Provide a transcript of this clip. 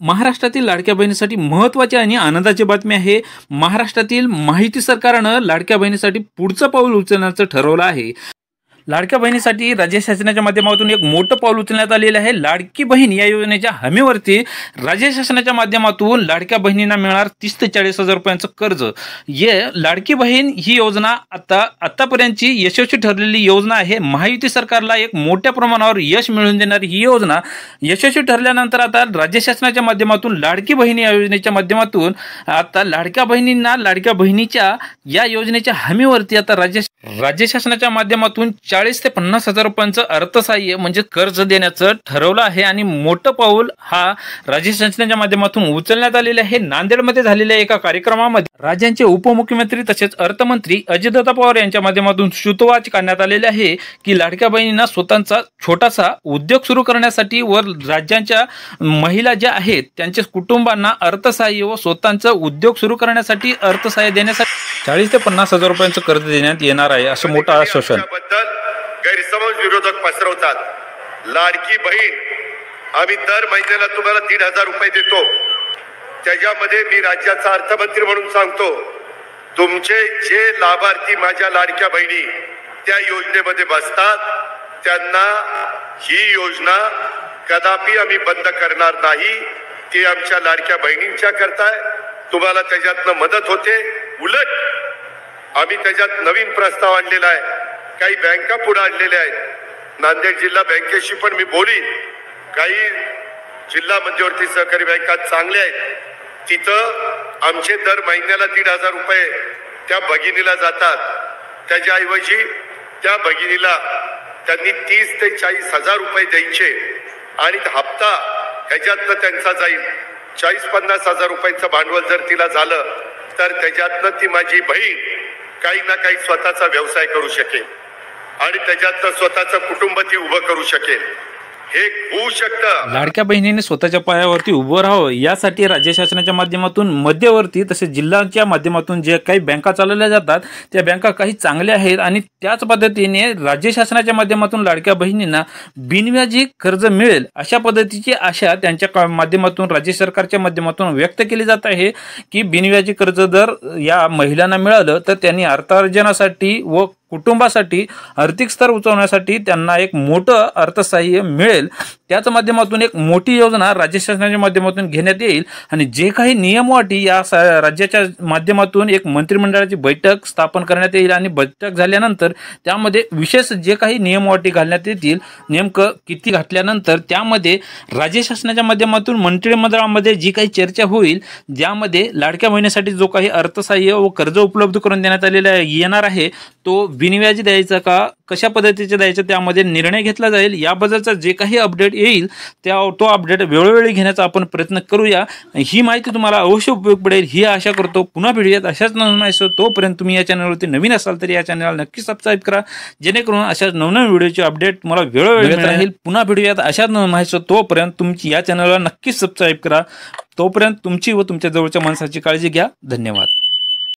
महाराष्ट्रातील लाडक्या बहिणीसाठी महत्त्वाची आणि आनंदाची बातमी आहे। महाराष्ट्रातील महायुती सरकारनं लाडक्या बहिणीसाठी पुढचं पाऊल उचलण्याचं ठरवलं आहे। लाडक्या बहिणीसाठी राज्य शासनाच्या माध्यमातून एक मोठं पाऊल उचलण्यात आलेलं आहे। लाडकी बहीण या योजनेच्या हमीवरती राज्य शासनाच्या माध्यमातून लाडक्या बहिणींना मिळणार 30 ते 40 हजार रुपयांचं कर्ज। लाडकी बहीण ही योजना आतापर्यंतची यशस्वी ठरलेली योजना आहे। महायुती सरकारला एक मोठ्या प्रमाणावर यश मिळवून देणारी ही योजना यशस्वी ठरल्यानंतर आता राज्य शासनाच्या माध्यमातून लाडकी बहीण या योजनेच्या माध्यमातून आता लाडक्या बहिणींना लाडक्या बहिणीच्या या योजनेच्या हमीवरती आता राज्य शासनाच्या माध्यमातून 40 ते 50 हजार रुपयांचं अर्थसहाय्य म्हणजे कर्ज देण्याचं ठरवलं आहे आणि मोठं पाऊल हा राज्य शासनाच्या माध्यमातून उचलण्यात आलेलं आहे। नांदेडमध्ये झालेल्या एका कार्यक्रमामध्ये राज्याचे उपमुख्यमंत्री तसेच अर्थमंत्री अजितदादा पवार यांच्या माध्यमातून सूतोवाच करण्यात आलेले आहे की लाडक्या बहिणींना स्वतःचा छोटासा उद्योग सुरू करण्यासाठी व राज्यांच्या महिला ज्या आहेत त्यांच्या कुटुंबांना अर्थसहाय्य व स्वतःचा उद्योग सुरू करण्यासाठी अर्थसहाय्य देण्यासाठी 40 ते 50 हजार रुपयांचं कर्ज देण्यात येणार आहे असं मोठं आश्वासन। गैरसमज विरोधक पसरवतात। लाडकी बहीण आम्ही दर महिन्याला तुम्हाला 1,500 रुपये देतो। त्याच्यामध्ये मी राज्याचा अर्थमंत्री म्हणून सांगतो, तुमचे जे लाभार्थी माझ्या लाडक्या बहिणी त्या योजनेमध्ये बसतात त्यांना ही योजना कदापि आम्ही बंद करणार नाही। ती आमच्या लाडक्या बहिणींच्या करताय, तुम्हाला त्याच्यातनं मदत होते। उलट आम्ही त्याच्यात नवीन प्रस्ताव आणलेला आहे, काही बँका पुढे आणलेल्या आहेत। नांदेड जिल्हा बँकेशी पण मी बोलीन, काही जिल्हा मध्यवर्ती सहकारी बँका चांगल्या आहेत, तिथं आमचे दर महिन्याला 1,500 रुपये त्या भगिनीला जातात। त्याच्याऐवजी त्या भगिनीला त्यांनी 30 ते 40 हजार रुपये द्यायचे आणि हप्ता ह्याच्यातनं त्यांचा जाईल। 40-50 हजार रुपयांचं भांडवल जर तिला झालं तर त्याच्यातनं ती माझी बहीण काही ना काही स्वतःचा व्यवसाय करू शकेल आणि त्याच्यात स्वतःचं कुटुंब ती उभं करू शकेल। हे होऊ शकतं। लाडक्या बहिणीने स्वतःच्या पायावरती उभं राहावं यासाठी राज्य शासनाच्या माध्यमातून मध्यवर्ती तसेच जिल्ह्याच्या माध्यमातून जे काही बँका चालवल्या जातात त्या बँका काही चांगल्या आहेत आणि त्याच पद्धतीने राज्य शासनाच्या माध्यमातून लाडक्या बहिणींना बिनव्याजी कर्ज मिळेल अशा पद्धतीची आशा त्यांच्या माध्यमातून राज्य सरकारच्या माध्यमातून व्यक्त केली जात आहे की बिनव्याजी कर्ज जर या महिलांना मिळालं तर त्यांनी अर्थार्जनासाठी व कुटुंबासाठी आर्थिक स्तर उंचावण्यासाठी त्यांना एक मोठं अर्थसहाय्य मिळेल। त्याच माध्यमातून एक मोठी योजना राज्य शासनाच्या माध्यमातून घेण्यात येईल आणि जे काही नियमवाटी या राज्याच्या माध्यमातून एक मंत्रिमंडळाची बैठक स्थापन करण्यात येईल आणि बैठक झाल्यानंतर त्यामध्ये विशेष जे काही नियमवाटी घालण्यात येतील, नेमकं किती घातल्यानंतर त्यामध्ये राज्य शासनाच्या माध्यमातून मंत्रिमंडळामध्ये जी काही चर्चा होईल ज्यामध्ये लाडक्या बहिणीसाठी जो काही अर्थसहाय्य व कर्ज उपलब्ध करून देण्यात आलेला येणार आहे तो बिनव्याजी द्यायचा का कशा पद्धतीचे द्यायचं त्यामध्ये निर्णय घेतला जाईल। याबद्दलचा जे काही अपडेट येईल तो अपडेट वेळोवेळी घेण्याचा आपण प्रयत्न करूया। ही माहिती तुम्हाला अवश्य उपयोग पडेल ही आशा करतो। पुन्हा भेटूयात अशाच नवीन माहिती। तोपर्यंत तुम्ही या चॅनलवरती नवीन असाल तर या चॅनलला नक्की सबस्क्राईब करा जेणेकरून अशाच नवनवीन व्हिडिओचे अपडेट मला वेळोवेळी मिळत राहील। पुन्हा भेटूयात अशाच नवीन माहिती। तोपर्यंत तुमची या चॅनलला नक्की सबस्क्राईब करा। तोपर्यंत तुमची व तुमच्या जवळच्या माणसाची काळजी घ्या। धन्यवाद।